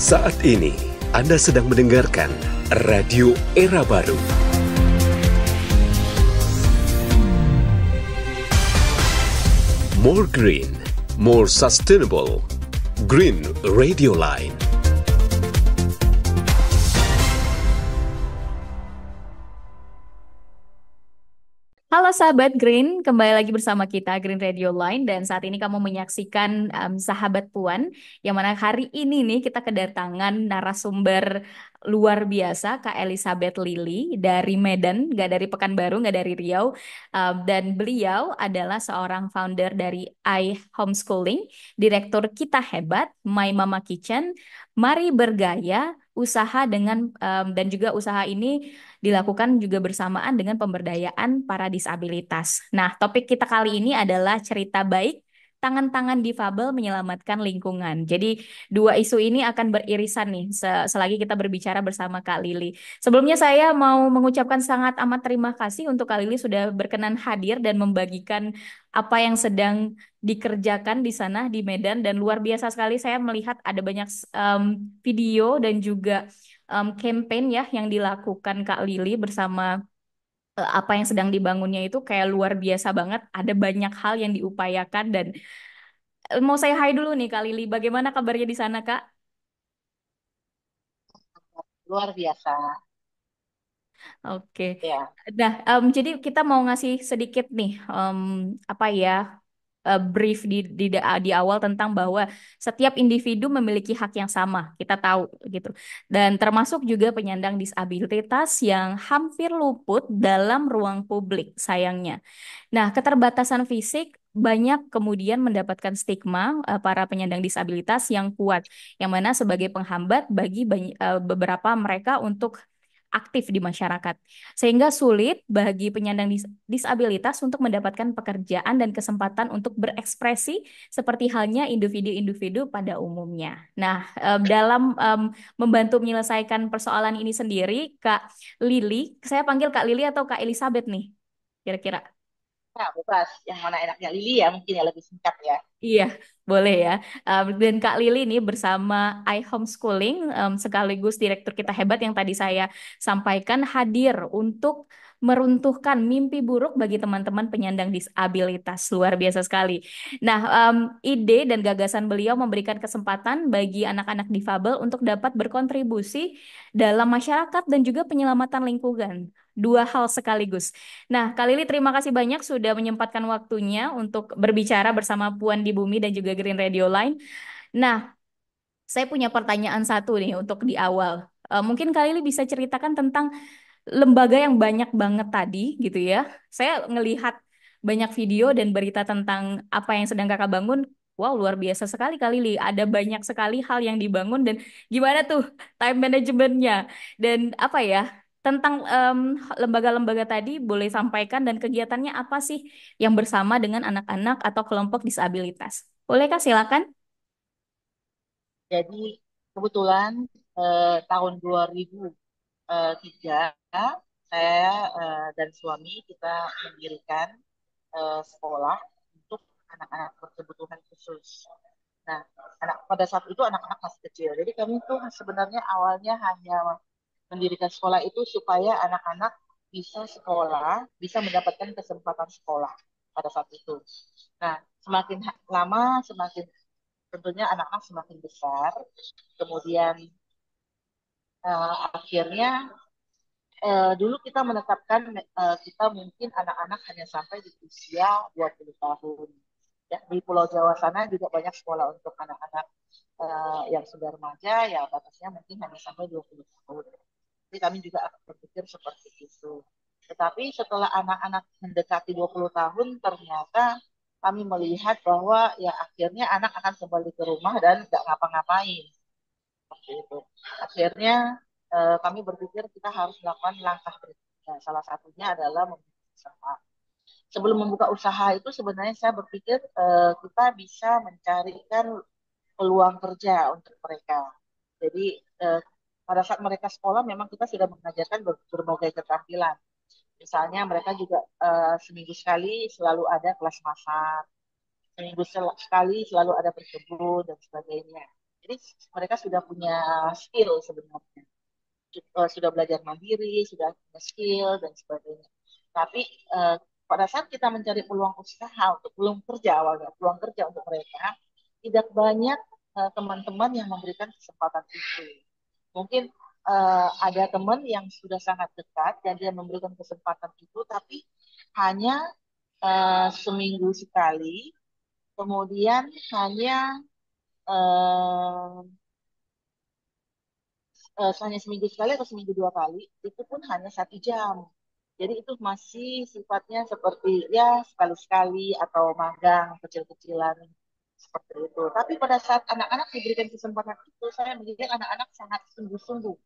Saat ini Anda sedang mendengarkan Radio Era Baru. More green, more sustainable. Green Radio Line. Halo sahabat Green, kembali lagi bersama kita Green Radio Line dan saat ini kamu menyaksikan Sahabat Puan yang mana hari ini nih kita kedatangan narasumber luar biasa Kak Elizabeth Lily dari Medan, nggak dari Pekanbaru, nggak dari Riau. Dan beliau adalah seorang founder dari iHomeschooling, direktur Kita Hebat, My Mama Kitchen, Mari Bergaya, usaha dengan dan juga usaha ini dilakukan juga bersamaan dengan pemberdayaan para disabilitas. Nah, topik kita kali ini adalah cerita baik tangan-tangan difabel menyelamatkan lingkungan. Jadi, dua isu ini akan beririsan nih selagi kita berbicara bersama Kak Lili. Sebelumnya saya mau mengucapkan sangat amat terima kasih untuk Kak Lili sudah berkenan hadir dan membagikan apa yang sedang dikerjakan di sana di Medan dan luar biasa sekali saya melihat ada banyak video dan juga campaign ya yang dilakukan Kak Lili bersama apa yang sedang dibangunnya itu kayak luar biasa banget. Ada banyak hal yang diupayakan dan mau saya hai dulu nih Kak Lili. Bagaimana kabarnya di sana Kak? Luar biasa Oke. ya. Nah, jadi kita mau ngasih sedikit nih apa ya brief di awal tentang bahwa setiap individu memiliki hak yang sama, kita tahu gitu. Dan termasuk juga penyandang disabilitas yang hampir luput dalam ruang publik, sayangnya. Nah, keterbatasan fisik banyak kemudian mendapatkan stigma para penyandang disabilitas yang kuat, yang mana sebagai penghambat bagi beberapa mereka untuk aktif di masyarakat, sehingga sulit bagi penyandang disabilitas untuk mendapatkan pekerjaan dan kesempatan untuk berekspresi seperti halnya individu-individu pada umumnya. Nah, dalam membantu menyelesaikan persoalan ini sendiri, Kak Lili, saya panggil Kak Lili atau Kak Elizabeth nih, kira-kira? Nah, bebas. Yang mana enaknya Lili ya, mungkin ya lebih singkat ya. Iya, boleh ya. Dan Kak Lili ini bersama iHomeschooling sekaligus direktur Kita Hebat yang tadi saya sampaikan hadir untuk meruntuhkan mimpi buruk bagi teman-teman penyandang disabilitas. Luar biasa sekali. Nah, ide dan gagasan beliau memberikan kesempatan bagi anak-anak difabel untuk dapat berkontribusi dalam masyarakat dan juga penyelamatan lingkungan. Dua hal sekaligus. Nah, Kak Lili, terima kasih banyak sudah menyempatkan waktunya untuk berbicara bersama Puan di Bumi dan juga Green Radio Line. Nah, saya punya pertanyaan satu nih untuk di awal. Mungkin Kak Lili bisa ceritakan tentang lembaga yang banyak banget tadi gitu ya. Saya ngelihat banyak video dan berita tentang apa yang sedang Kakak bangun. Wow, luar biasa sekali Kak Lili. Ada banyak sekali hal yang dibangun dan gimana tuh time manajemennya dan apa ya tentang lembaga-lembaga tadi boleh sampaikan dan kegiatannya apa sih yang bersama dengan anak-anak atau kelompok disabilitas. Boleh Kak, silakan. Jadi kebetulan tahun 2003 saya dan suami kita mendirikan sekolah untuk anak-anak berkebutuhan khusus. Nah, pada saat itu anak-anak masih kecil. Jadi kami tuh sebenarnya awalnya hanya mendirikan sekolah itu supaya anak-anak bisa sekolah, bisa mendapatkan kesempatan sekolah pada saat itu. Nah, semakin lama, semakin tentunya anak-anak semakin besar. Kemudian akhirnya dulu kita menetapkan kita mungkin anak-anak hanya sampai di usia 20 tahun. Ya, di Pulau Jawa sana juga banyak sekolah untuk anak-anak yang sudah remaja, ya batasnya mungkin hanya sampai 20 tahun. Jadi kami juga akan berpikir seperti itu. Tetapi setelah anak-anak mendekati 20 tahun, ternyata kami melihat bahwa ya akhirnya anak akan kembali ke rumah dan nggak ngapa-ngapain. Seperti itu. Akhirnya kami berpikir kita harus melakukan langkah berikutnya. Salah satunya adalah membuka usaha. Sebelum membuka usaha itu sebenarnya saya berpikir kita bisa mencarikan peluang kerja untuk mereka. Jadi pada saat mereka sekolah memang kita sudah mengajarkan berbagai keterampilan. Misalnya mereka juga seminggu sekali selalu ada kelas masak, seminggu sekali selalu ada berkebun dan sebagainya. Jadi mereka sudah punya skill sebenarnya, sudah belajar mandiri, sudah punya skill dan sebagainya. Tapi eh, pada saat kita mencari peluang usaha untuk peluang kerja awalnya, peluang kerja untuk mereka, tidak banyak teman-teman yang memberikan kesempatan itu. Mungkin ada teman yang sudah sangat dekat dan dia memberikan kesempatan itu, tapi hanya seminggu sekali, kemudian hanya eh, hanya seminggu sekali atau seminggu dua kali, itu pun hanya 1 jam. Jadi itu masih sifatnya seperti ya sekali-sekali atau magang kecil-kecilan seperti itu. Tapi pada saat anak-anak diberikan kesempatan itu, saya melihat anak-anak sangat sungguh-sungguh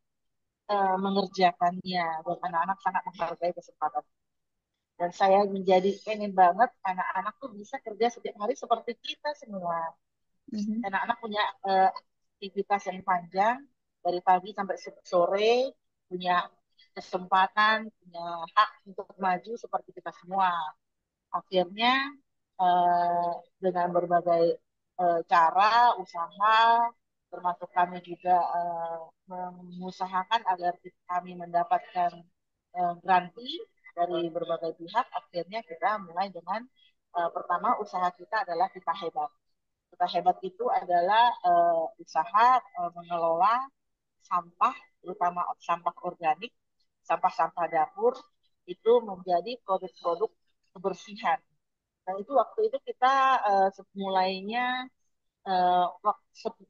mengerjakannya dan anak-anak sangat menghargai kesempatan. Dan saya menjadi pengen banget anak-anak tuh bisa kerja setiap hari seperti kita semua. Mhm. Anak-anak punya aktivitas yang panjang dari pagi sampai sore, punya kesempatan, punya hak untuk maju seperti kita semua. Akhirnya eh, dengan berbagai cara, usaha, termasuk kami juga mengusahakan agar kami mendapatkan granti dari berbagai pihak. Akhirnya kita mulai dengan pertama usaha kita adalah kita hebat. Kita hebat itu adalah usaha mengelola sampah, terutama sampah organik, sampah-sampah dapur, itu menjadi produk-produk kebersihan. Nah, itu waktu itu kita mulainya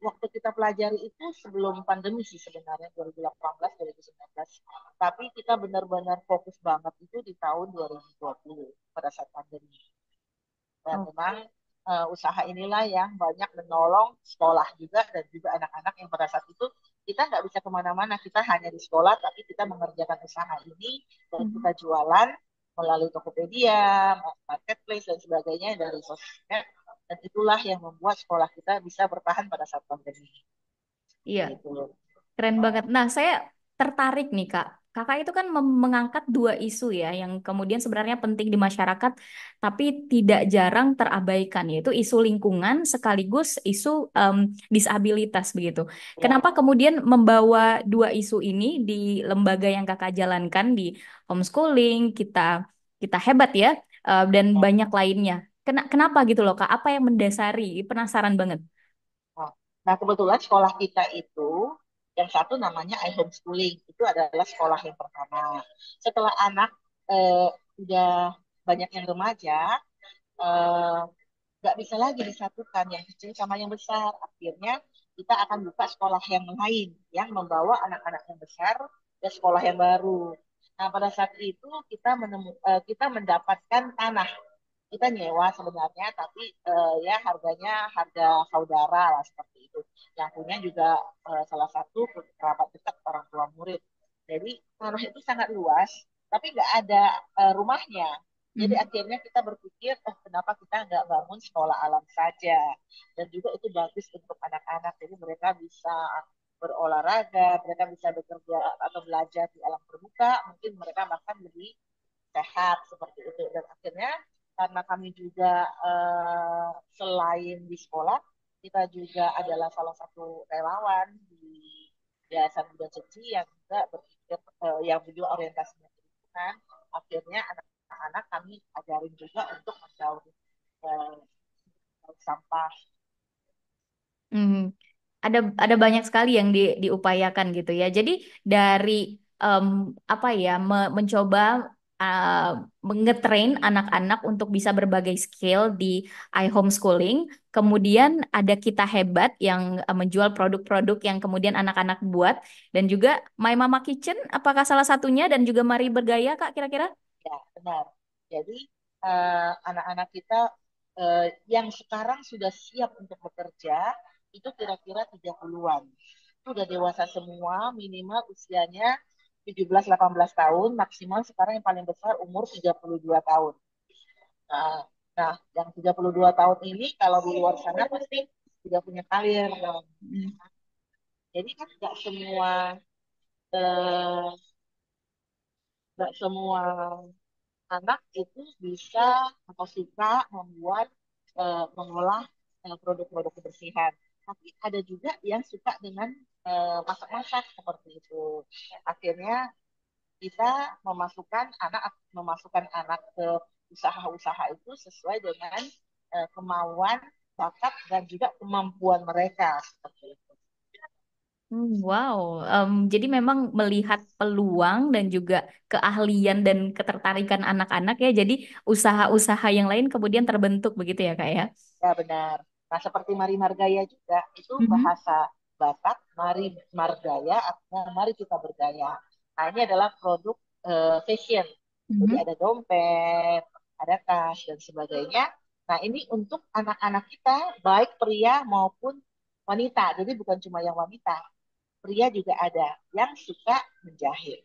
waktu kita pelajari itu sebelum pandemi sih sebenarnya 2018 2019. Tapi kita benar-benar fokus banget itu di tahun 2020 pada saat pandemi. Dan Oh. memang usaha inilah yang banyak menolong sekolah juga dan juga anak-anak yang pada saat itu kita nggak bisa kemana-mana, kita hanya di sekolah, tapi kita mengerjakan usaha ini dan Mhm. kita jualan melalui Tokopedia, marketplace dan sebagainya dari sosmed. Dan itulah yang membuat sekolah kita bisa bertahan pada saat pandemi. Iya. Gitu. Keren banget. Nah, saya tertarik nih, Kak. Kakak itu kan mengangkat dua isu ya, yang kemudian sebenarnya penting di masyarakat, tapi tidak jarang terabaikan, yaitu isu lingkungan sekaligus isu disabilitas begitu. Ya. Kenapa kemudian membawa dua isu ini di lembaga yang Kakak jalankan di homeschooling, kita kita hebat ya, dan Ya. banyak lainnya. Kenapa gitu loh, Kak? Apa yang mendasari? Penasaran banget. Nah, nah, kebetulan sekolah kita itu yang satu namanya iHomeschooling, itu adalah sekolah yang pertama. Setelah anak eh, udah banyak yang remaja, eh, nggak bisa lagi disatukan yang kecil sama yang besar. Akhirnya kita akan buka sekolah yang lain yang membawa anak-anak yang besar ke sekolah yang baru. Nah, pada saat itu kita mendapatkan tanah. Kita nyewa sebenarnya, tapi ya harganya harga saudara lah seperti itu. Yang punya juga salah satu kerabat dekat orang tua murid. Jadi tanah itu sangat luas, tapi nggak ada rumahnya. Jadi Mhm. akhirnya kita berpikir, oh kenapa kita nggak bangun sekolah alam saja? Dan juga itu bagus untuk anak-anak. Jadi mereka bisa berolahraga, mereka bisa bekerja atau belajar di alam terbuka. Mungkin mereka bahkan lebih sehat seperti itu. Dan akhirnya karena kami juga selain di sekolah, kita juga adalah salah satu relawan di Yayasan Buddha Ceci yang juga berpikir yang juga orientasinya ke lingkungan. Akhirnya anak-anak kami ajarin juga untuk menjauhi eh, sampah. Hmm, ada banyak sekali yang diupayakan gitu ya. Jadi dari em, apa ya mencoba mengetrain anak-anak untuk bisa berbagai skill di iHomeschooling. Kemudian ada Kita Hebat yang menjual produk-produk yang kemudian anak-anak buat dan juga My Mama Kitchen apakah salah satunya dan juga Mari Bergaya Kak kira-kira? Ya, benar. Jadi anak-anak kita yang sekarang sudah siap untuk bekerja itu kira-kira 30-an. Itu udah dewasa semua, minimal usianya 17-18 tahun, maksimal sekarang yang paling besar umur 32 tahun. Nah, nah, yang 32 tahun ini kalau di luar sana pasti sudah punya karir. Hmm. Jadi kan eh, nggak semua anak itu bisa atau suka membuat mengolah produk-produk kebersihan. Tapi ada juga yang suka dengan masak-masak seperti itu. Akhirnya kita memasukkan anak ke usaha-usaha itu sesuai dengan kemauan, bakat dan juga kemampuan mereka seperti itu. Wow, jadi memang melihat peluang dan juga keahlian dan ketertarikan anak-anak ya. Jadi usaha-usaha yang lain kemudian terbentuk begitu ya Kak ya. Ya benar. Nah seperti Mari Margaya juga itu Mhm. bahasa Batak, Mari Margaya artinya mari kita bergaya. Nah ini adalah produk fashion. Jadi Mhm. ada dompet, ada tas dan sebagainya. Nah ini untuk anak-anak kita baik pria maupun wanita. Jadi bukan cuma yang wanita, pria juga ada yang suka menjahit.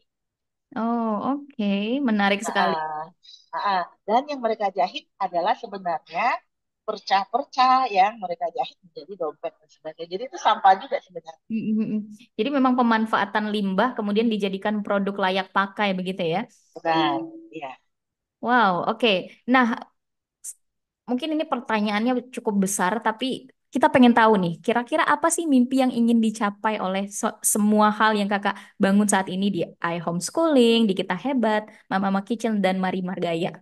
Oh, oke, menarik sekali. Nah, dan yang mereka jahit adalah sebenarnya perca-perca yang mereka jahit menjadi dompet dan sebagainya. Jadi itu sampah juga sebenarnya. Mhm. Jadi memang pemanfaatan limbah kemudian dijadikan produk layak pakai begitu ya. Benar, ya. Wow, oke. Nah, mungkin ini pertanyaannya cukup besar, tapi kita pengen tahu nih, kira-kira apa sih mimpi yang ingin dicapai oleh semua hal yang kakak bangun saat ini di iHomeschooling, di Kita Hebat, Mama Kitchen, dan Mari Margaya?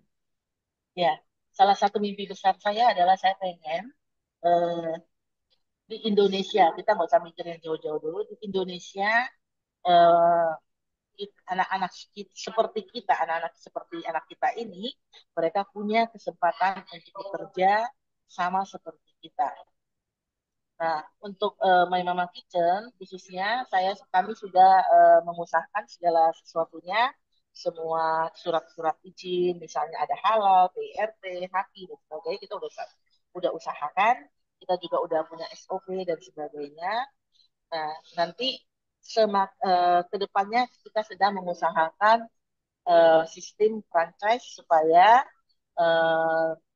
Ya, salah satu mimpi besar saya adalah saya pengen eh, di Indonesia, kita nggak usah mikir yang jauh-jauh dulu, di Indonesia eh, anak-anak seperti kita, anak-anak seperti anak kita ini, mereka punya kesempatan untuk bekerja sama seperti kita. Nah, untuk My Mama Kitchen khususnya kami sudah mengusahakan segala sesuatunya, semua surat-surat izin, misalnya ada halal, PRT, HAKI dan sebagainya kita udah usahakan, kita juga udah punya SOP dan sebagainya. Nah, nanti ke depannya kita sedang mengusahakan sistem franchise supaya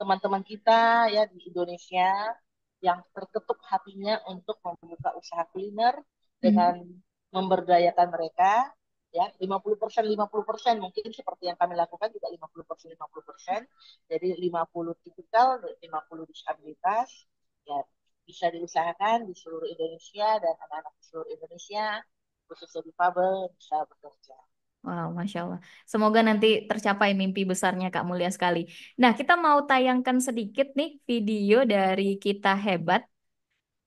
teman-teman kita ya di Indonesia yang terketuk hatinya untuk membuka usaha kuliner dengan Mhm. memberdayakan mereka ya 50% 50% mungkin seperti yang kami lakukan juga 50% 50%. Jadi 50 tipikal 50 disabilitas ya bisa diusahakan di seluruh Indonesia dan anak-anak di seluruh Indonesia khususnya difabel bisa bekerja. Wow, Masya Allah. Semoga nanti tercapai mimpi besarnya Kak Mulia sekali. Nah, kita mau tayangkan sedikit nih video dari Kita Hebat.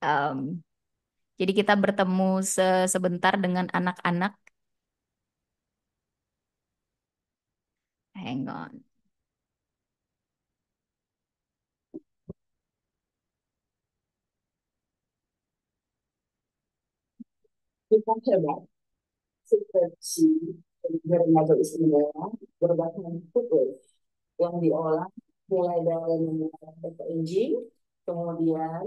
Em, jadi kita bertemu sebentar dengan anak-anak. Hang on. Kita hebat, seperti remaja istimewa berbahan putih yang diolah mulai dari membuat packaging, kemudian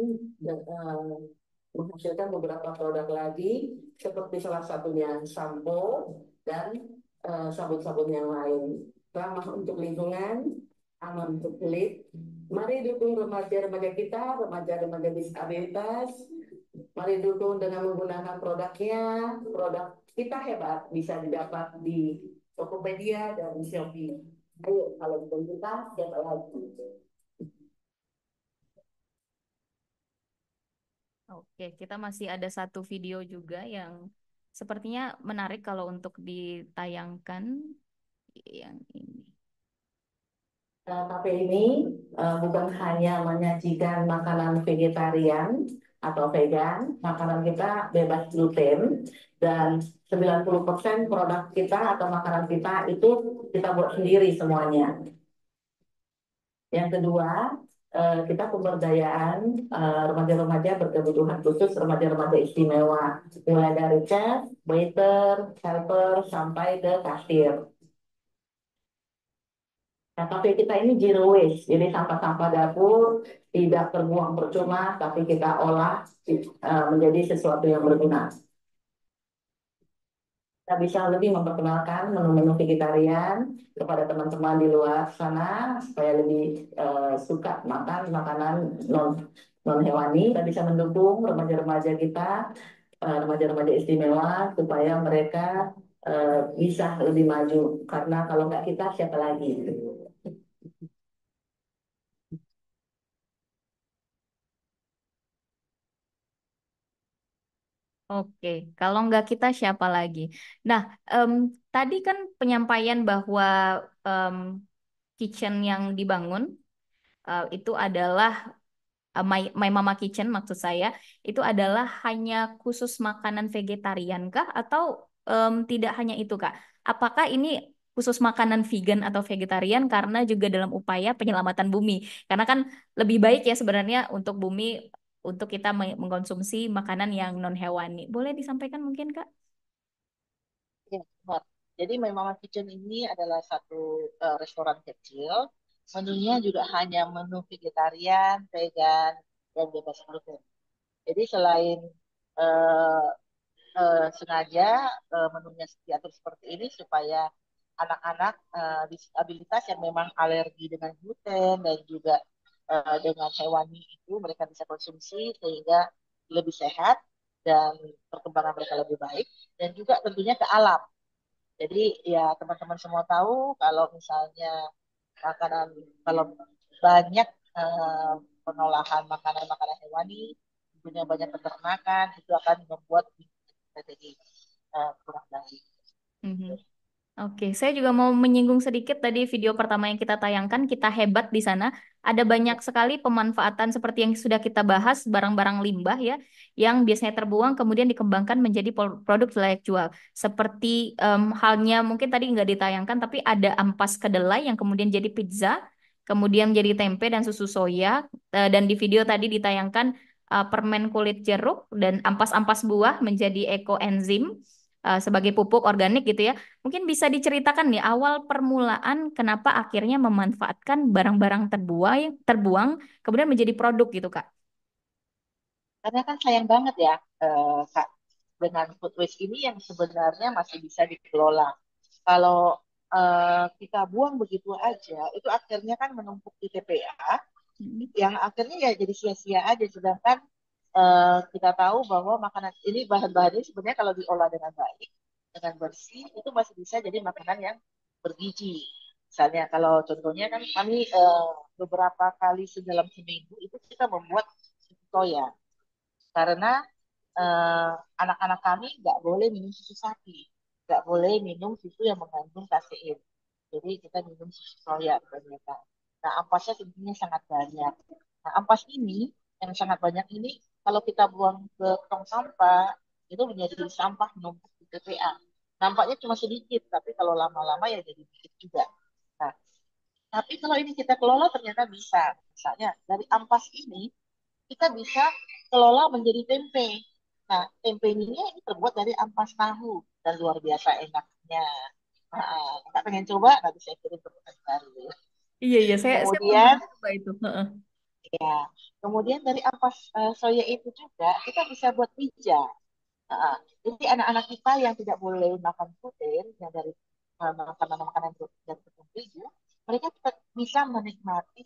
menghasilkan beberapa produk lagi seperti salah satunya sampo dan sabun-sabun yang lain. Ramah untuk lingkungan, aman untuk kulit. Mari dukung remaja-remaja kita, remaja-remaja disabilitas. Mari dukung dengan menggunakan produknya. Produk kita hebat bisa didapat di Tokopedia dan Shopee. Ayo, kalau bukan kita, siapa lagi? Oke, kita masih ada satu video juga yang sepertinya menarik kalau untuk ditayangkan yang ini. Kafe ini bukan hanya menyajikan makanan vegetarian atau vegan, makanan kita bebas gluten dan 90% produk kita atau makanan kita itu kita buat sendiri semuanya. Yang kedua, kita pemberdayaan remaja-remaja berkebutuhan khusus, remaja-remaja istimewa, mulai dari chef, waiter, helper, sampai ke kasir. Nah, kafe kita ini zero waste, jadi sampah-sampah dapur tidak terbuang percuma, tapi kita olah menjadi sesuatu yang berguna. Kita bisa lebih memperkenalkan menu-menu vegetarian kepada teman-teman di luar sana supaya lebih suka makan makanan non hewani. Kita bisa mendukung remaja-remaja kita, remaja-remaja istimewa supaya mereka bisa lebih maju. Karena kalau nggak kita siapa lagi? Oke, kalau nggak kita siapa lagi? Nah, em, tadi kan penyampaian bahwa em, kitchen yang dibangun itu adalah My Mama Kitchen maksud saya itu adalah hanya khusus makanan vegetarian kah atau tidak hanya itu Kak? Apakah ini khusus makanan vegan atau vegetarian karena juga dalam upaya penyelamatan bumi? Karena kan lebih baik ya sebenarnya untuk bumi untuk kita mengkonsumsi makanan yang non hewani. Boleh disampaikan mungkin Kak? Ya, benar. Jadi Mama Kitchen ini adalah satu restoran kecil. Menunya juga hanya menu vegetarian, vegan, dan bebas gluten. Jadi selain eh, sengaja menunya diatur seperti ini supaya anak-anak disabilitas yang memang alergi dengan gluten dan juga dengan hewani itu mereka bisa konsumsi sehingga lebih sehat dan perkembangan mereka lebih baik dan juga tentunya ke alam. Jadi ya teman-teman semua tahu kalau misalnya makanan kalau banyak eh, pengolahan makanan-makanan hewani, punya banyak peternakan itu akan membuat kita jadi kurang baik. Mhm. Oke, saya juga mau menyinggung sedikit tadi video pertama yang kita tayangkan, kita hebat di sana. Ada banyak sekali pemanfaatan seperti yang sudah kita bahas, barang-barang limbah ya, yang biasanya terbuang kemudian dikembangkan menjadi produk layak jual. Seperti halnya mungkin tadi nggak ditayangkan, tapi ada ampas kedelai yang kemudian jadi pizza, kemudian jadi tempe dan susu soya. Dan di video tadi ditayangkan permen kulit jeruk dan ampas-ampas buah menjadi ekoenzim sebagai pupuk organik gitu ya. Mungkin bisa diceritakan nih awal permulaan kenapa akhirnya memanfaatkan barang-barang terbuang kemudian menjadi produk gitu, Kak. Karena kan sayang banget ya Kak, dengan food waste ini yang sebenarnya masih bisa dikelola. Kalau kita buang begitu aja, itu akhirnya kan menumpuk di TPA Mm. yang akhirnya ya jadi sia-sia aja. Sedangkan kita tahu bahwa makanan ini bahan-bahannya sebenarnya kalau diolah dengan baik, dengan bersih, itu masih bisa jadi makanan yang bergizi. Misalnya kalau contohnya kan kami beberapa kali dalam seminggu itu kita membuat susu soya karena eh, anak-anak kami nggak boleh minum susu sapi, nggak boleh minum susu yang mengandung kasein. Jadi kita minum susu soya kebanyakan. Nah, ampasnya tentunya sangat banyak. Nah, ampas ini yang sangat banyak ini kalau kita buang ke tong sampah itu menjadi sampah menumpuk di TPA. Nampaknya cuma sedikit, tapi kalau lama-lama ya jadi sedikit juga. Nah, tapi kalau ini kita kelola ternyata bisa. Misalnya dari ampas ini kita bisa kelola menjadi tempe. Nah, tempe ini terbuat dari ampas tahu dan luar biasa enaknya. Nah, Kakak pengen coba, nanti saya kirim ke baru. Iya, iya, saya mau Kemudian, coba itu. Heeh. ya, kemudian dari ampas soya itu juga kita bisa buat pija. Nah, jadi anak-anak kita yang tidak boleh makan gluten, yang dari makanan-makanan dan tepung terigu, mereka tetap bisa menikmati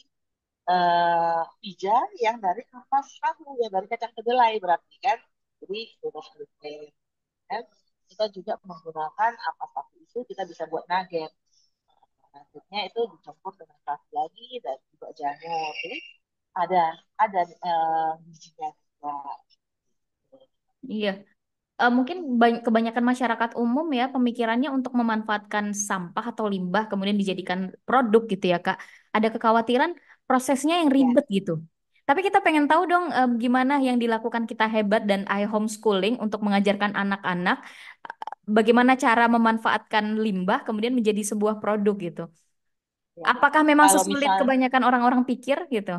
pija yang dari ampas tahu, yang dari kacang kedelai berarti kan. Jadi bebas gluten. Dan kita juga menggunakan ampas tahu itu kita bisa buat nugget. Nuggetnya itu dicampur dengan kaldu lagi dan juga jamur. Jadi ada ada gizinya juga. Iya. Mungkin kebanyakan masyarakat umum ya pemikirannya untuk memanfaatkan sampah atau limbah kemudian dijadikan produk gitu ya Kak. Ada kekhawatiran prosesnya yang Ya, ribet gitu. Tapi kita pengen tahu dong gimana yang dilakukan kita hebat dan iHomeschooling untuk mengajarkan anak-anak bagaimana cara memanfaatkan limbah kemudian menjadi sebuah produk gitu. ya. Apakah memang Kalau sesulit misal kebanyakan orang-orang pikir gitu?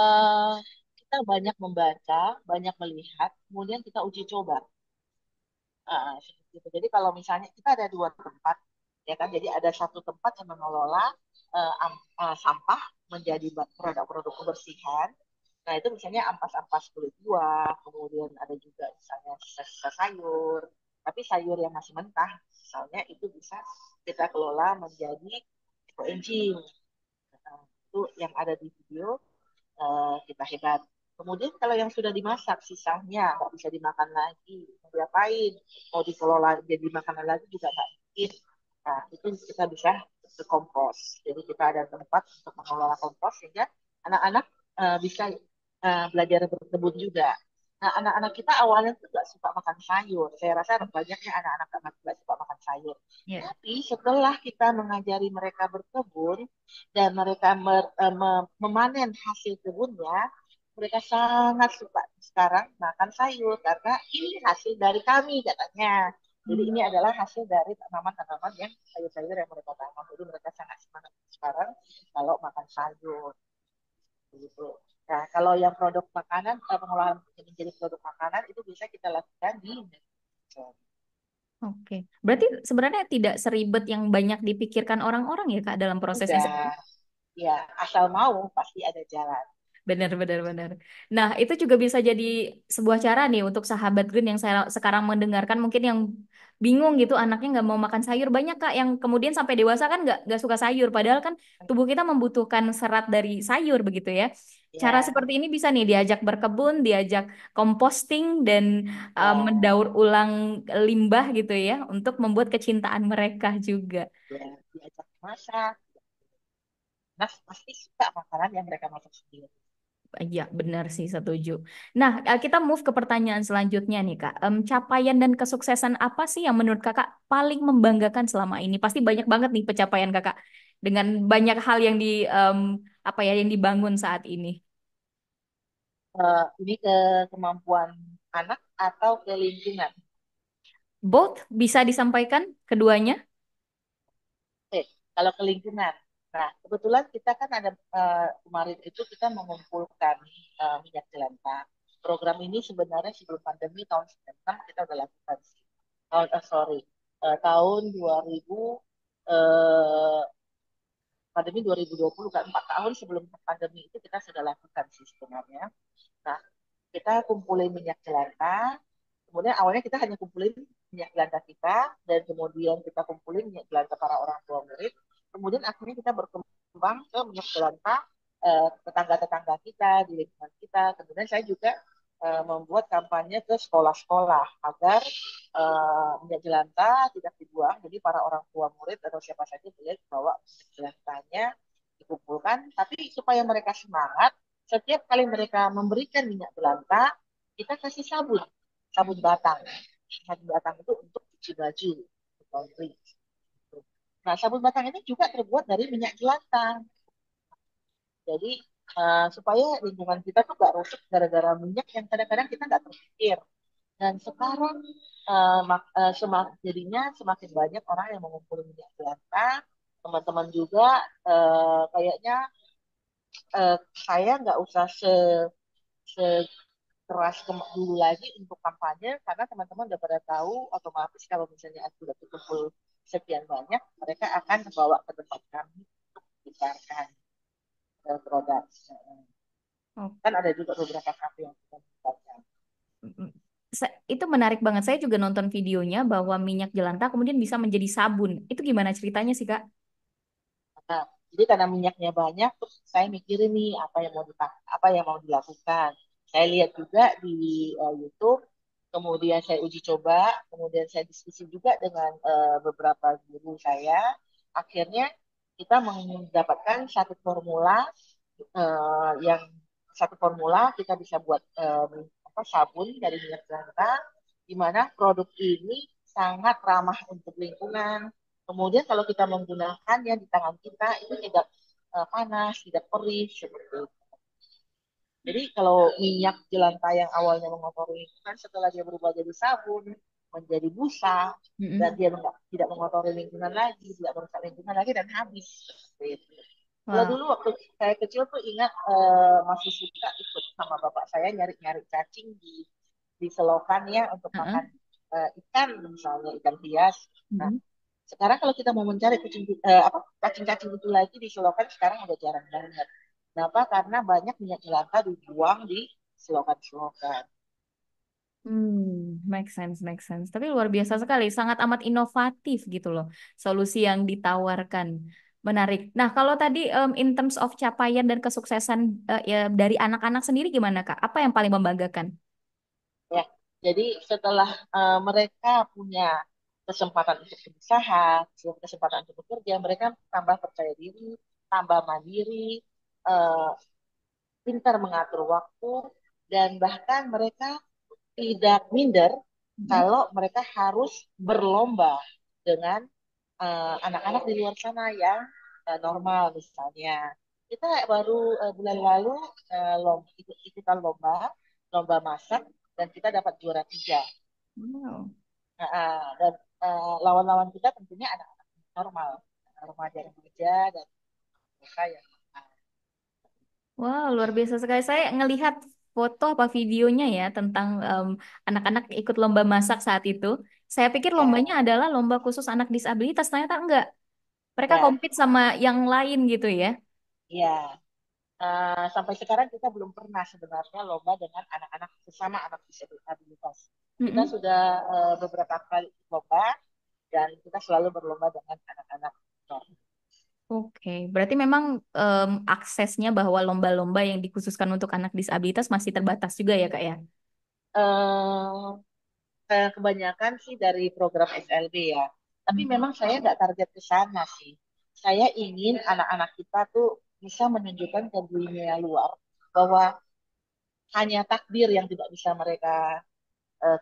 eh, kita banyak membaca, banyak melihat, kemudian kita uji coba. Seperti itu. Jadi kalau misalnya kita ada dua tempat, ya kan, jadi ada satu tempat yang mengelola sampah menjadi produk-produk kebersihan. Nah itu misalnya ampas-ampas kulit buah, kemudian ada juga misalnya sisa-sisa sayur, tapi sayur yang masih mentah, misalnya itu bisa kita kelola menjadi eco-engine. Nah, itu yang ada di video kita hebat. Kemudian kalau yang sudah dimasak sisanya nggak bisa dimakan lagi, mau diapain? Mau dikelola jadi makanan lagi juga nggak mungkin. Nah itu kita bisa ke kompos. Jadi kita ada tempat untuk mengelola kompos sehingga anak-anak bisa belajar berkebun juga. Nah, anak-anak kita awalnya tuh nggak suka makan sayur. Saya rasa banyaknya anak-anak nggak suka makan sayur. Ya. Tapi setelah kita mengajari mereka berkebun dan mereka memanen hasil kebunnya, mereka sangat suka sekarang makan sayur karena ini hasil dari kami katanya. Jadi Hmm. ini adalah hasil dari tanaman-tanaman yang sayur-sayur yang mereka tanam. Jadi mereka sangat semangat sekarang kalau makan sayur gitu. Nah, kalau yang produk makanan, pengolahan menjadi produk makanan itu bisa kita lakukan di Indonesia. Oke. Berarti sebenarnya tidak seribet yang banyak dipikirkan orang-orang ya, Kak, dalam prosesnya sendiri. Enggak, ya asal mau pasti ada jalan. Benar, benar, benar. Nah, itu juga bisa jadi sebuah cara nih untuk sahabat Green yang saya sekarang mendengarkan mungkin yang bingung gitu anaknya nggak mau makan sayur banyak Kak yang kemudian sampai dewasa kan nggak suka sayur padahal kan tubuh kita membutuhkan serat dari sayur begitu ya. Cara Ya, seperti ini bisa nih diajak berkebun, diajak composting dan ya, mendaur ulang limbah gitu ya untuk membuat kecintaan mereka juga. ya, diajak masak. Nah, pasti suka makanan yang mereka masak sendiri. Iya, benar sih, setuju. Nah, kita move ke pertanyaan selanjutnya nih, Kak. Capaian dan kesuksesan apa sih yang menurut Kakak paling membanggakan selama ini? Pasti banyak banget nih pencapaian Kakak dengan banyak hal yang apa ya yang dibangun saat ini. Ini ke kemampuan anak atau ke lingkungan. Both bisa disampaikan keduanya? Oke, kalau ke lingkungan. Nah, kebetulan kita kan ada kemarin itu kita mengumpulkan minyak jelantah. Program ini sebenarnya sebelum pandemi tahun 96 kita udah lakukan sih. Sorry, tahun 2000 eh, pandemi 2020 kan 4 tahun sebelum pandemi itu kita sudah lakukan sih sebenarnya. Nah, kita kumpulin minyak jelantah. Kemudian awalnya kita hanya kumpulin minyak jelantah kita dan kemudian kita kumpulin minyak jelantah para orang tua murid. Kemudian akhirnya kita berkembang ke minyak jelantah tetangga-tetangga kita di lingkungan kita. Kemudian saya juga membuat kampanye ke sekolah-sekolah agar minyak jelantah tidak dibuang. Jadi para orang tua murid atau siapa saja boleh bawa minyak jelantahnya dikumpulkan. Tapi supaya mereka semangat, setiap kali mereka memberikan minyak jelantah, kita kasih sabun, sabun batang. Sabun batang itu untuk cuci baju, laundry. Nah, sabun batang ini juga terbuat dari minyak jelantah. Jadi supaya lingkungan kita tuh gak rusak gara-gara minyak yang kadang-kadang kita nggak terpikir. Dan sekarang jadinya semakin banyak orang yang mengumpulkan minyak jelantah. Teman-teman juga kayaknya saya nggak usah sekeras dulu lagi untuk kampanye karena teman-teman udah pada tahu otomatis kalau misalnya sudah terkumpul sekian banyak mereka akan membawa ke tempat kami untuk diberikan produk. Oh, Kan ada juga beberapa kafe yang kita memberikan. itu menarik banget. Saya juga nonton videonya bahwa minyak jelantah kemudian bisa menjadi sabun. Itu gimana ceritanya sih, Kak? Nah, jadi karena minyaknya banyak, terus saya mikirin nih apa yang mau dilakukan. Saya lihat juga di YouTube, kemudian saya uji coba, kemudian saya diskusi juga dengan beberapa guru saya. Akhirnya kita mendapatkan yang satu formula kita bisa buat sabun dari minyak jelantah, di mana produk ini sangat ramah untuk lingkungan. Kemudian kalau kita menggunakannya di tangan kita itu tidak panas, tidak perih seperti itu. Jadi kalau minyak jelantah yang awalnya mengotori lingkungan setelah dia berubah jadi sabun, menjadi busa, dan Mm-mm. dia tidak mengotori lingkungan lagi, tidak merusak lingkungan lagi dan habis seperti itu. Kalau Wah. dulu waktu saya kecil tuh ingat masih suka ikut sama bapak saya nyari-nyari cacing di selokan ya untuk Heeh. makan ikan misalnya ikan hias. Nah, Mm-mm. sekarang kalau kita mau mencari cacing-cacing itu lagi di selokan sekarang udah jarang banget. Kenapa? Karena banyak minyak jelantah dibuang di selokan-selokan. Make sense, make sense. Tapi luar biasa sekali, sangat amat inovatif gitu loh, solusi yang ditawarkan. Menarik. Nah, kalau tadi in terms of capaian dan kesuksesan ya, dari anak-anak sendiri gimana, Kak? Apa yang paling membanggakan? Ya, jadi setelah mereka punya kesempatan untuk berusaha, kesempatan untuk bekerja, mereka tambah percaya diri, tambah mandiri, eh, pintar mengatur waktu, dan bahkan mereka tidak minder Mhm. kalau mereka harus berlomba dengan anak-anak di luar sana yang normal misalnya. Kita baru bulan lalu ikutan lomba masak dan kita dapat juara 3. Wow. Dan lawan-lawan kita tentunya anak-anak normal, remaja-remaja dan mereka yang Wow, luar biasa sekali. Saya ngelihat foto apa videonya ya tentang anak-anak ikut lomba masak saat itu. Saya pikir lombanya ya, adalah lomba khusus anak disabilitas, ternyata enggak. Mereka ya, compete sama yang lain gitu ya. ya. Sampai sekarang kita belum pernah sebenarnya lomba dengan anak-anak sesama anak disabilitas. Kita Mm-mm. sudah beberapa kali lomba dan kita selalu berlomba dengan anak-anak normal. Oke, berarti memang aksesnya bahwa lomba-lomba yang dikhususkan untuk anak disabilitas masih terbatas juga ya, Kak ya? Eh, Kebanyakan sih dari program SLB ya. Tapi Mhm. memang saya nggak target ke sana sih. Saya ingin anak-anak kita tuh bisa menunjukkan ke dunia luar bahwa hanya takdir yang tidak bisa mereka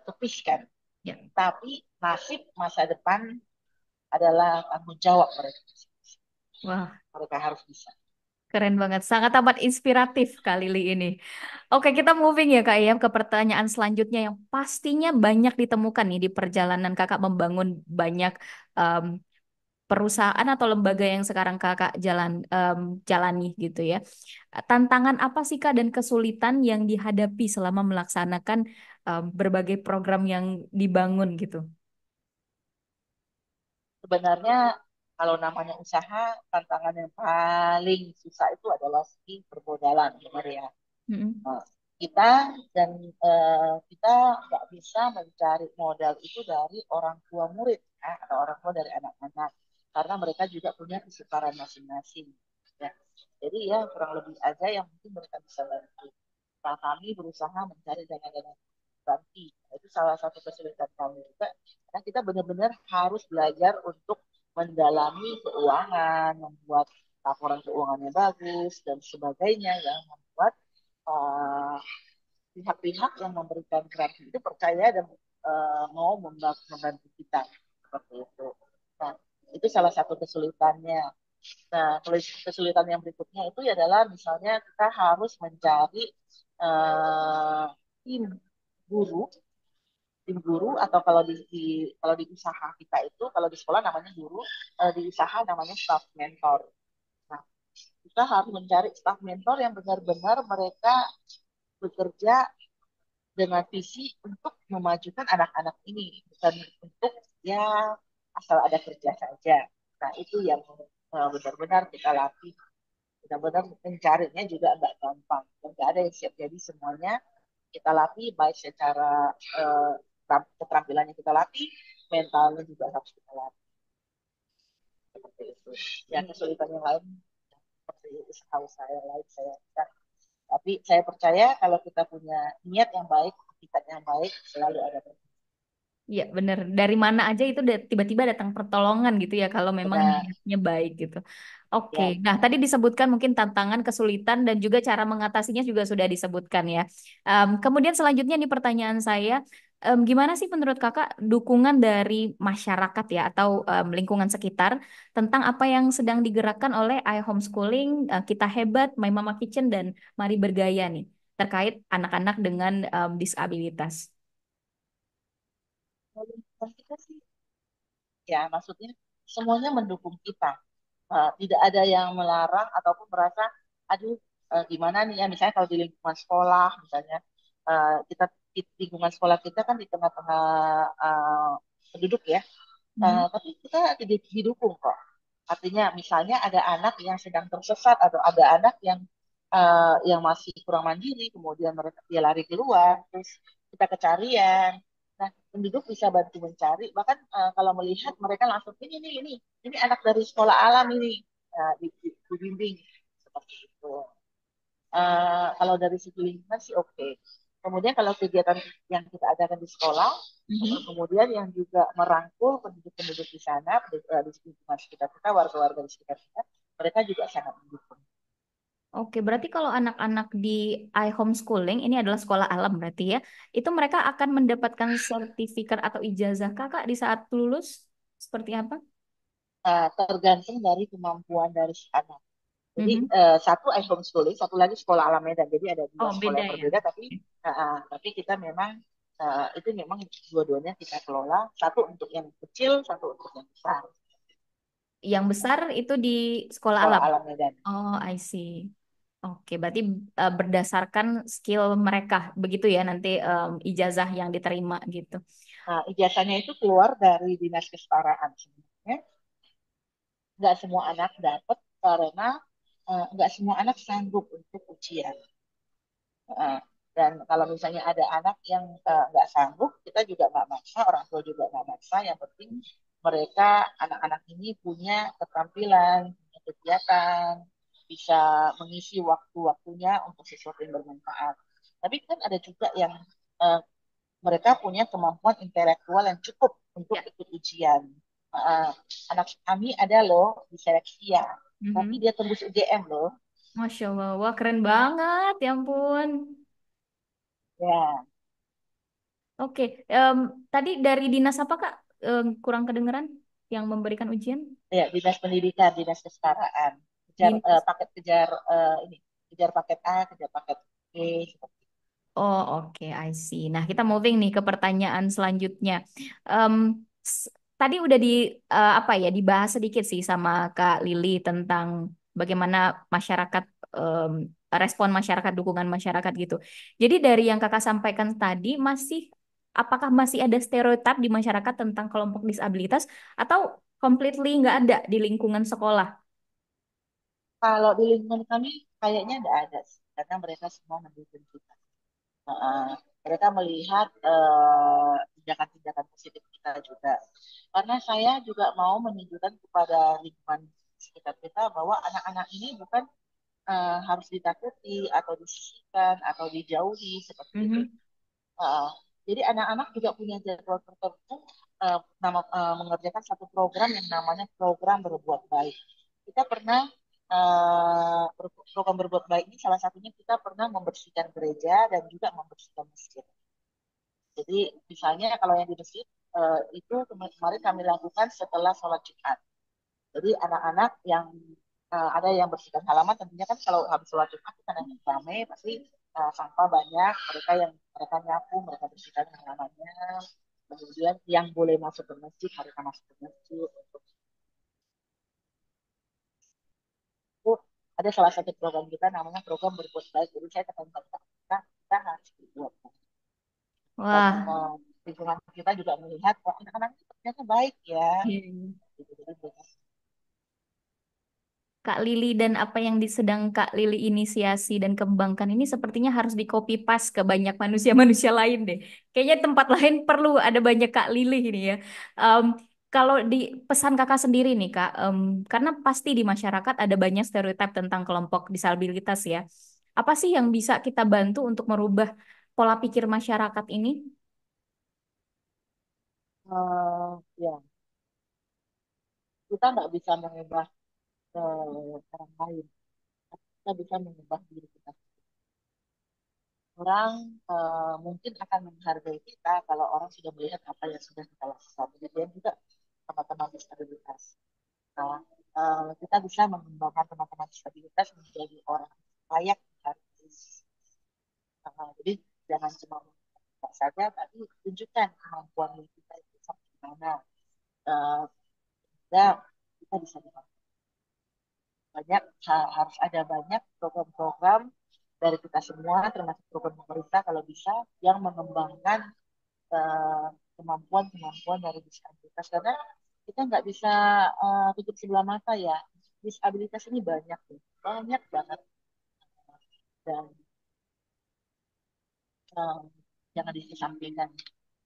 tepiskan. Ya. Tapi nasib masa depan adalah tanggung jawab mereka. Wah, Mereka harus bisa. keren banget. Sangat amat inspiratif kali ini. Oke, kita moving ya Kak ya ke pertanyaan selanjutnya yang pastinya banyak ditemukan nih di perjalanan Kakak membangun banyak em, perusahaan atau lembaga yang sekarang Kakak jalani gitu ya. Tantangan apa sih Kak dan kesulitan yang dihadapi selama melaksanakan berbagai program yang dibangun gitu? Sebenarnya kalau namanya usaha, tantangan yang paling susah itu adalah segi permodalan, benar ya. Mm-mm. Nah, kita dan kita nggak bisa mencari modal itu dari orang tua murid ya, atau orang tua dari anak-anak karena mereka juga punya kesukaran masing-masing ya. Jadi ya kurang lebih aja yang mungkin mereka bisa bantu. Nah, kami berusaha mencari dana-dana ganti. Itu salah satu kesulitan kami juga karena kita benar-benar harus belajar untuk mendalami keuangan, membuat laporan keuangannya bagus dan sebagainya yang membuat uh, pihak-pihak yang memberikan grant itu percaya dan mau membantu kita seperti itu. Nah, itu salah satu kesulitannya. Nah, kesulitan yang berikutnya itu adalah misalnya kita harus mencari uh, tim guru, atau kalau di usaha kita itu kalau di sekolah namanya guru, di usaha namanya staff mentor. Nah, kita harus mencari staff mentor yang benar-benar mereka bekerja dengan visi untuk memajukan anak-anak ini, bukan untuk ya asal ada kerja saja. Nah, itu yang benar-benar kita latih. Benar-benar mencarinya juga nggak gampang. Dan nggak ada yang siap jadi semuanya. Kita latih baik secara keterampilannya kita latih, mentalnya juga harus kita latih. Seperti itu. Ya, kesulitan yang lain seperti usaha-usaha yang lain saya. Tapi saya percaya kalau kita punya niat yang baik, etikat yang baik, selalu ada. Iya bener. Dari mana aja itu tiba-tiba datang pertolongan gitu ya kalau memang Benar, niatnya baik gitu. Oke. ya. Nah tadi disebutkan mungkin tantangan, kesulitan dan juga cara mengatasinya juga sudah disebutkan ya. Kemudian selanjutnya nih pertanyaan saya, gimana sih menurut Kakak dukungan dari masyarakat ya atau lingkungan sekitar tentang apa yang sedang digerakkan oleh iHomeschooling, Kita Hebat, My Mama Kitchen dan Mari Bergaya nih terkait anak-anak dengan disabilitas? Kalau kita sih, ya maksudnya semuanya mendukung kita. Tidak ada yang melarang ataupun merasa, aduh, gimana nih ya, misalnya kalau di lingkungan sekolah, misalnya kita di lingkungan sekolah kita kan di tengah-tengah penduduk ya. Mhm. Tapi kita didukung kok. Artinya misalnya ada anak yang sedang tersesat atau ada anak yang masih kurang mandiri, kemudian mereka dia lari keluar, terus kita kecarian. Nah, penduduk bisa bantu mencari. Bahkan kalau melihat mereka langsung ini anak dari sekolah alam ini, dibimbing seperti itu. Kalau dari segi lingkungan sih oke. Kemudian kalau kegiatan yang kita adakan di sekolah, Mhm. kemudian yang juga merangkul penduduk-penduduk di sana, di lingkungan sekitar kita, warga-warga di sekitar kita, mereka juga sangat mendukung. Oke, berarti kalau anak-anak di iHomeschooling ini adalah sekolah alam berarti ya, itu mereka akan mendapatkan sertifikat atau ijazah kakak di saat lulus seperti apa? Tergantung dari kemampuan dari si anak. Jadi Mhm. satu homeschooling, satu lagi sekolah alam Medan. Jadi ada dua Oh, sekolah beda yang ya. berbeda, tapi kita memang itu memang dua-duanya kita kelola. Satu untuk yang kecil, satu untuk yang besar. Yang besar itu di sekolah Sekolah alam. alam Medan. Oh, I see. Oke, berarti berdasarkan skill mereka begitu ya nanti ijazah yang diterima gitu. Nah, ijazahnya itu keluar dari Dinas Kesetaraan sebenarnya. Nggak semua anak dapat karena nggak semua anak sanggup untuk ujian. Uh, dan kalau misalnya ada anak yang nggak sanggup, kita juga nggak maksa, orang tua juga nggak maksa. Yang penting mereka, anak-anak ini punya keterampilan, punya kegiatan, bisa mengisi waktu-waktunya untuk sesuatu yang bermanfaat. Tapi kan ada juga yang uh, mereka punya kemampuan intelektual yang cukup untuk Ya. ikut ujian. Uh, Anak kami ada loh di seleksi ya, tapi Mhm. dia tembus UGM loh. Masya Allah, wah keren banget, ya ampun. Ya. Oke, tadi dari dinas apa Kak? Kurang kedengeran yang memberikan ujian? Ya, dinas pendidikan, dinas kesetaraan. Dinas. Paket kejar ini, kejar paket A, kejar paket B. Seperti itu. Oh, oke, I see. Nah, kita moving nih ke pertanyaan selanjutnya. Em, s- Tadi udah apa ya dibahas sedikit sih sama Kak Lili tentang bagaimana masyarakat em, respon masyarakat, dukungan masyarakat gitu. Jadi dari yang Kakak sampaikan tadi apakah masih ada stereotip di masyarakat tentang kelompok disabilitas atau completely nggak ada di lingkungan sekolah? Kalau di lingkungan kami kayaknya tidak ada sih, karena mereka semua mendukung kita. Uh, Mereka melihat tindakan-tindakan positif kita juga. Karena saya juga mau menunjukkan kepada lingkungan sekitar kita bahwa anak-anak ini bukan harus ditakuti atau disisihkan atau dijauhi seperti itu. Mhm. Uh, jadi anak-anak juga punya jadwal tertentu mengerjakan satu program yang namanya program berbuat baik. Kita pernah program berbuat baik ini salah satunya kita pernah membersihkan gereja dan juga membersihkan masjid. Jadi misalnya kalau yang di masjid itu kemarin kami lakukan setelah sholat Jumat. Jadi anak-anak yang ada yang bersihkan halaman tentunya kan kalau habis sholat Jumat kita ramai pasti sampah banyak mereka nyapu mereka bersihkan halamannya kemudian yang boleh masuk ke masjid mereka masuk ke masjid untuk itu ada salah satu program kita namanya program berbuat baik jadi saya katakan kita harus berbuat baik dan Wah, lingkungan kita juga melihat wah anak-anak itu ternyata baik ya iya. gitu, jadi mereka Kak Lili dan apa yang sedang Kak Lili inisiasi dan kembangkan ini sepertinya harus di copy paste ke banyak manusia-manusia lain deh. Kayaknya tempat lain perlu ada banyak Kak Lili ini ya. Em, Kalau di pesan kakak sendiri nih Kak, karena pasti di masyarakat ada banyak stereotip tentang kelompok disabilitas ya. Apa sih yang bisa kita bantu untuk merubah pola pikir masyarakat ini? ya kita nggak bisa mengubah orang lain kita bisa mengubah diri kita. Orang mungkin akan menghargai kita kalau orang sudah melihat apa yang sudah kita lakukan. Kemudian juga teman-teman disabilitas. Nah, kita bisa mengembangkan teman-teman disabilitas menjadi orang layak dihargai. Jadi jangan cuma mengingat saja, tapi tunjukkan kemampuan kita itu sampai mana. Uh, sehingga kita bisa dihargai. Harus ada banyak program-program dari kita semua, termasuk program pemerintah kalau bisa, yang mengembangkan kemampuan-kemampuan dari disabilitas karena kita nggak bisa tutup sebelah mata ya disabilitas ini banyak banyak banget dan uh, jangan dikesampingkan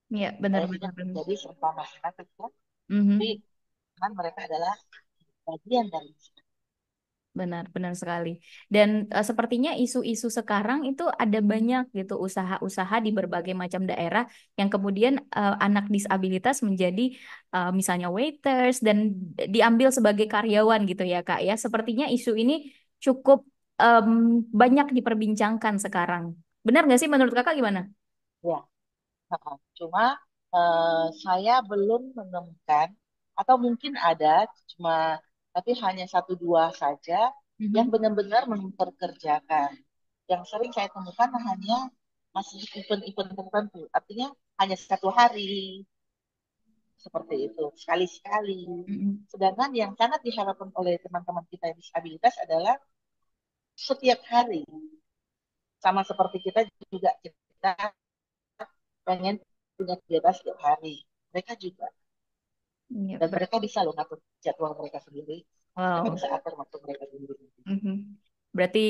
Ya, saya juga benar-benar. menjadi serta masyarakat ya tapi Mhm. kan mereka adalah bagian dari Benar, benar sekali. Dan sepertinya isu-isu sekarang itu ada banyak gitu usaha-usaha di berbagai macam daerah yang kemudian anak disabilitas menjadi misalnya waiters dan diambil sebagai karyawan gitu ya Kak ya. Sepertinya isu ini cukup banyak diperbincangkan sekarang. Benar nggak sih menurut kakak gimana? Ya, cuma saya belum menemukan atau mungkin ada, cuma tapi hanya satu dua saja yang Mhm. benar-benar memperkerjakan. Yang sering saya temukan hanya masih event-event tertentu, artinya hanya satu hari seperti itu, sekali-sekali. Mhm. Sedangkan yang sangat diharapkan oleh teman-teman kita yang disabilitas adalah setiap hari, sama seperti kita juga kita pengen punya kegiatan setiap hari. Mereka juga. Iya, Dan mereka bisa loh ngatur jadwal mereka sendiri. Mereka wow. bisa atur waktu mereka sendiri. Mhm. Berarti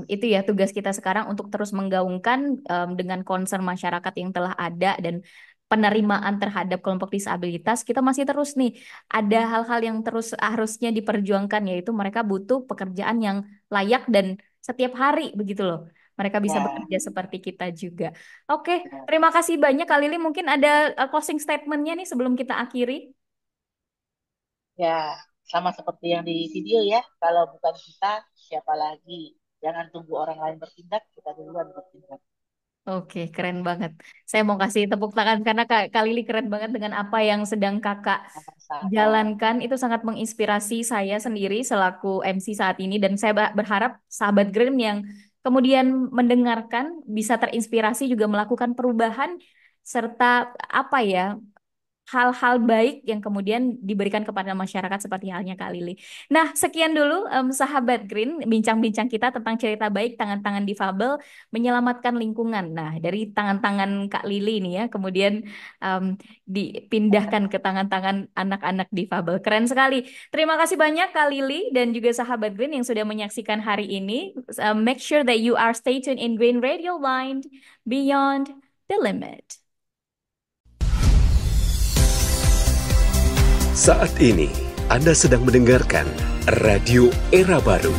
itu ya tugas kita sekarang untuk terus menggaungkan dengan concern masyarakat yang telah ada dan penerimaan terhadap kelompok disabilitas, kita masih terus nih ada hal-hal yang terus harusnya diperjuangkan, yaitu mereka butuh pekerjaan yang layak dan setiap hari begitu loh. Mereka bisa Ya, bekerja seperti kita juga. Oke, ya, terima kasih banyak Kak Lili. Mungkin ada closing statement-nya nih sebelum kita akhiri. ya, sama seperti yang di video ya. Kalau bukan kita, siapa lagi? Jangan tunggu orang lain bertindak, kita duluan bertindak. Oke, keren banget. Saya mau kasih tepuk tangan karena Kak Lili keren banget dengan apa yang sedang Kakak Sama-sama. jalankan. Itu sangat menginspirasi saya sendiri selaku MC saat ini. Dan saya berharap sahabat Green yang kemudian mendengarkan bisa terinspirasi juga melakukan perubahan serta apa ya, hal-hal baik yang kemudian diberikan kepada masyarakat seperti halnya Kak Lili. Nah, sekian dulu sahabat Green, bincang-bincang kita tentang cerita baik tangan-tangan difabel menyelamatkan lingkungan. Nah, dari tangan-tangan Kak Lili ini ya, kemudian em, dipindahkan ke tangan-tangan anak-anak difabel. Keren sekali. Terima kasih banyak Kak Lili dan juga sahabat Green yang sudah menyaksikan hari ini. Make sure that you are stay tuned in Green Radio Line Beyond the Limit. Saat ini Anda sedang mendengarkan Radio Era Baru.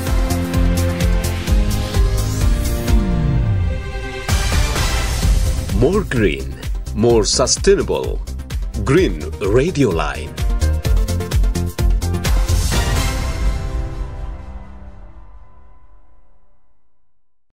More green, more sustainable. Green Radio Line.